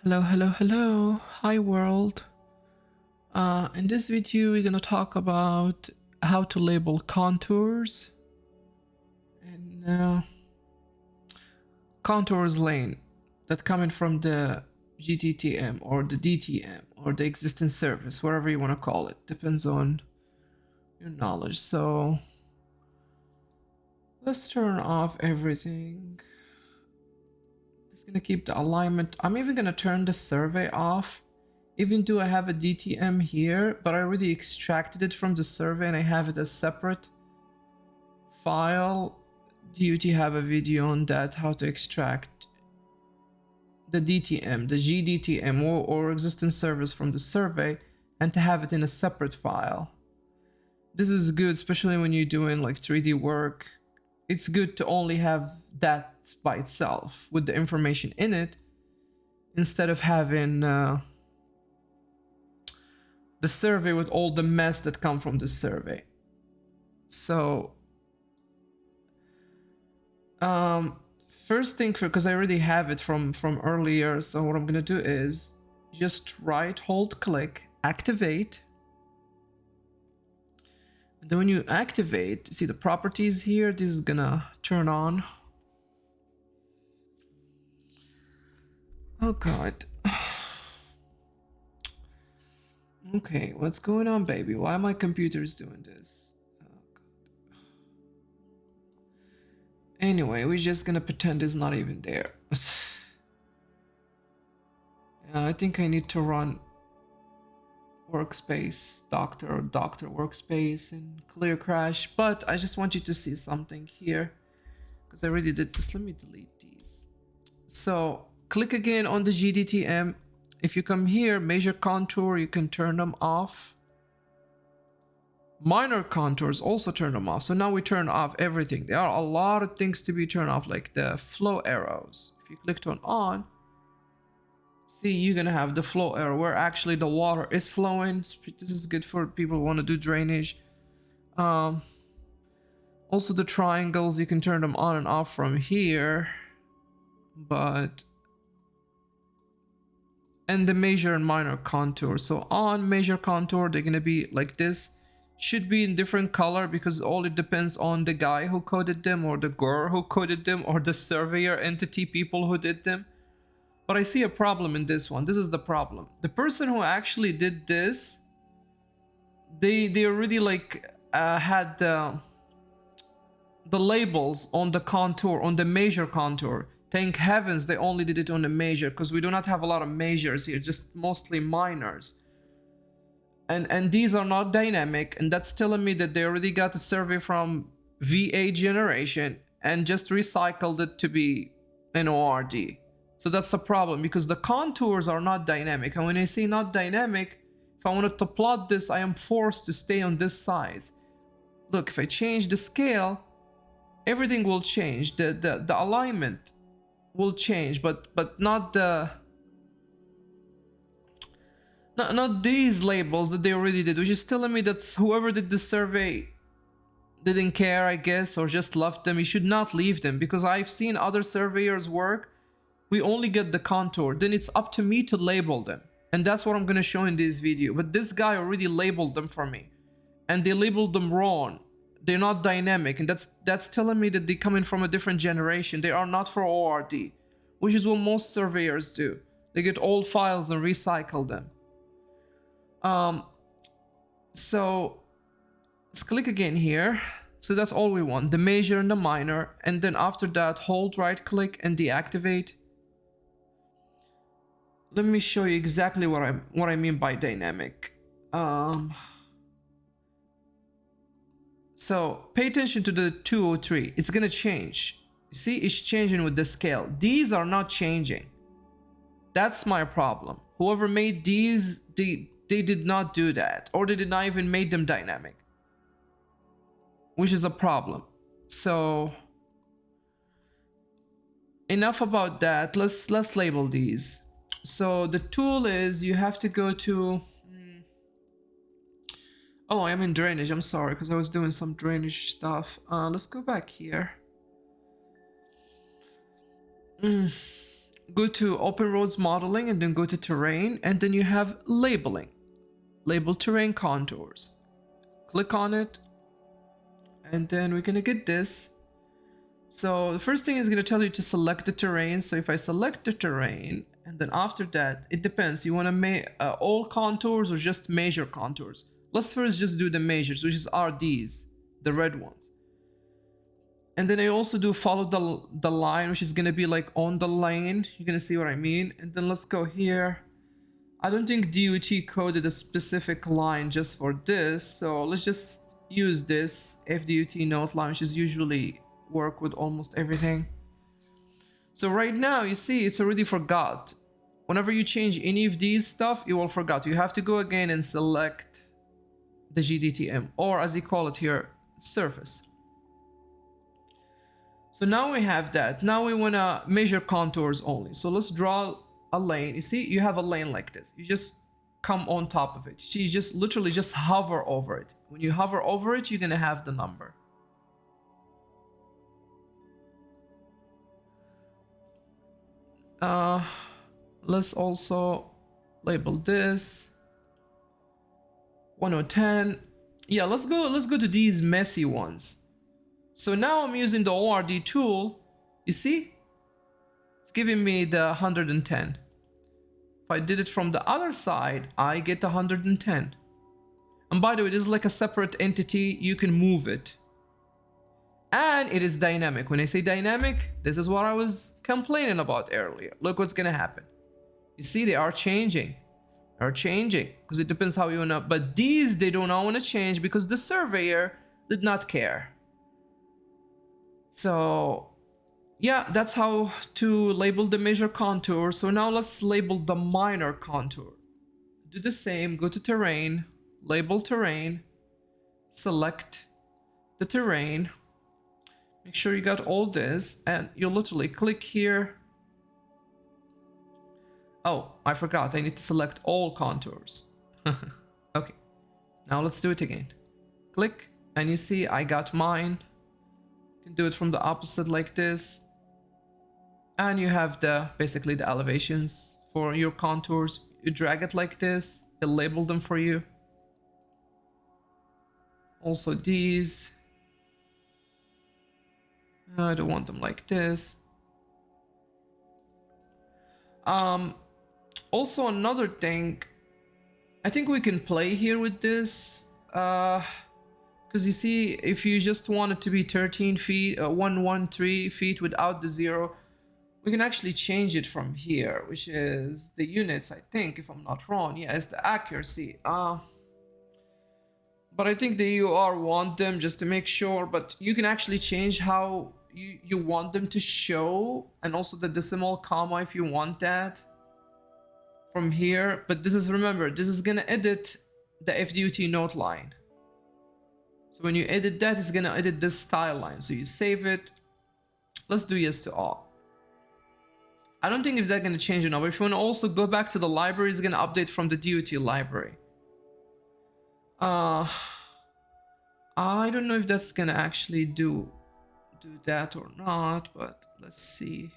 Hello. Hi world. In this video, we're gonna talk about how to label contours and contours lane that coming from the GTTM or the DTM or the existing service, whatever you want to call it. Depends on your knowledge. So let's turn off everything. Just gonna keep the alignment. I'm even gonna turn the survey off. Even though I have a DTM here, but I already extracted it from the survey and I have it as separate file. DOT have a video on that, how to extract the DTM, the GDTM or existing service from the survey and to have it in a separate file. This is good, especially when you're doing like 3D work. It's good to only have that by itself with the information in it instead of having the survey with all the mess that come from the survey. So first thing, because I already have it from earlier, so what I'm gonna do is just hold click, activate. And then when you activate, see the properties here, this is gonna turn on. Oh god. Okay, what's going on, baby? Why my computer's doing this? Oh, God. Anyway, we're just gonna pretend it's not even there. I think I need to run workspace, doctor workspace and clear crash, but I just want you to see something here because I already did this. Let me delete these. So click again on the GDTM. If you come here, measure contour, you can turn them off. Minor contours, also turn them off. So now we turn off everything. There are a lot of things to be turned off, like the flow arrows. If you click on, see, you're gonna have the flow arrow where actually the water is flowing. This is good for people who want to do drainage. Also the triangles, you can turn them on and off from here. And the major and minor contour. So on measure contour, they're gonna be like this. Should be in different color because all it depends on the guy who coded them or the girl who coded them or the surveyor entity people who did them. But I see a problem in this one. This is the problem. The person who actually did this, they already like had the labels on the contour, on the measure contour. Thank heavens they only did it on the measure because we do not have a lot of measures here, just mostly minors. And these are not dynamic, and that's telling me that they already got a survey from V8 generation and just recycled it to be an ORD. So that's the problem because the contours are not dynamic. And when I say not dynamic, if I wanted to plot this, I am forced to stay on this size. Look, if I change the scale, everything will change. The alignment will change, but not the not these labels that they already did, which is telling me that whoever did the survey didn't care, I guess, or just left them. You should not leave them because I've seen other surveyors work. We only get the contour, then it's up to me to label them, and that's what I'm gonna show in this video. But this guy already labeled them for me, and they labeled them wrong. They're not dynamic, and that's telling me that they're coming from a different generation. They are not for ORD, which is what most surveyors do. They get old files and recycle them. So let's click again here. So that's all we want, the major and the minor, and then after that hold right click and deactivate. Let me show you exactly what I mean by dynamic. So pay attention to the 203. It's gonna change. See, it's changing with the scale. These are not changing. That's my problem. Whoever made these, they did not do that, or they did not even make them dynamic, which is a problem. So enough about that. Let's label these. So the tool is, you have to go to oh, I am in drainage. I'm sorry, because I was doing some drainage stuff. Let's go back here. go to open roads modeling and then go to terrain, and then you have labeling. Label terrain contours. Click on it, and then we're gonna get this. So the first thing is gonna tell you to select the terrain. So if I select the terrain, and then after that, it depends. You wanna make all contours or just major contours? Let's first just do the majors, which is RDs, the red ones. And then I also do follow the line, which is gonna be like on the lane. You're gonna see what I mean. And then let's go here. I don't think DOT coded a specific line just for this, so let's just use this FDOT note line, which is usually work with almost everything. So right now, you see, it's already forgot. Whenever you change any of these stuff, it will forgot. You have to go again and select the GDTM, or as you call it here, surface. So now we have that. Now we wanna measure contours only. So let's draw a lane. You see, you have a lane like this. You just come on top of it. You just literally just hover over it. When you hover over it, you're gonna have the number. Let's also label this 1010. Yeah, let's go to these messy ones. So now I'm using the ORD tool. You see, it's giving me the 110. If I did it from the other side, I get 110. And by the way, this is like a separate entity. You can move it. And it is dynamic. When I say dynamic, this is what I was complaining about earlier. Look what's gonna happen. You see, they are changing. They're changing because it depends how you wanna. But these, they do not want to change because the surveyor did not care. So yeah, that's how to label the major contour. So now let's label the minor contour. Do the same, go to terrain, label terrain, select the terrain, make sure you got all this, and you literally click here. Oh, I forgot, I need to select all contours. Okay, now let's do it again. Click, and you see I got mine. You can do it from the opposite like this. And you have basically the elevations for your contours. You drag it like this, it'll label them for you. Also these. I don't want them like this. Also another thing, I think we can play here with this. Because you see, if you just want it to be 13 feet, 113 feet without the 0, we can actually change it from here, which is the units, I think, if I'm not wrong. Yeah, it's the accuracy. But I think the UR want them just to make sure, but you can actually change how you want them to show, and also the decimal comma if you want that from here. But this is, remember, this is gonna edit the FDOT note line. So when you edit that, it's gonna edit this style line. So you save it. Let's do yes to all. I don't think if that's gonna change it now, but if you wanna also go back to the library, it's gonna update from the DOT library. I don't know if that's gonna actually do that or not, but let's see.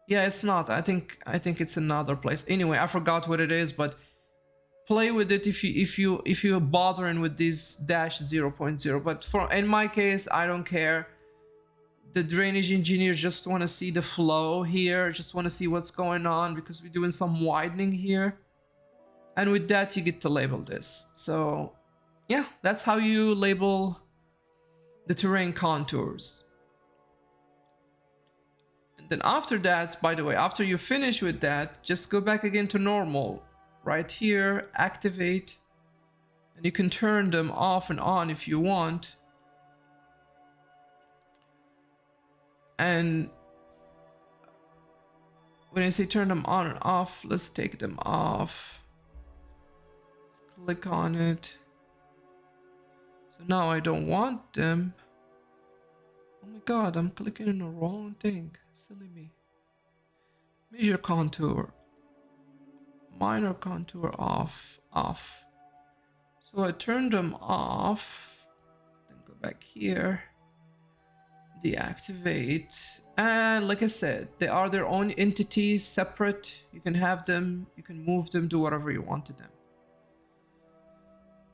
Yeah, it's not. I think it's another place. Anyway, I forgot what it is, but play with it if you're bothering with this dash 0.0. But in my case, I don't care. The drainage engineers just want to see the flow here, just want to see what's going on because we're doing some widening here. And with that, you get to label this. So yeah, that's how you label the terrain contours. And then after that, by the way, after you finish with that, just go back again to normal. Right here, activate, and you can turn them off and on if you want. And when I say turn them on and off, let's take them off. Let's click on it. So now I don't want them. Oh my god, I'm clicking on the wrong thing. Silly me. Measure contour. Minor contour off. So I turned them off. Then go back here. Deactivate. And like I said, they are their own entities, separate. You can have them, you can move them, do whatever you want to them.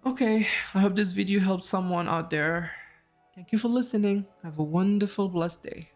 Okay, I hope this video helped someone out there. Thank you for listening. Have a wonderful, blessed day.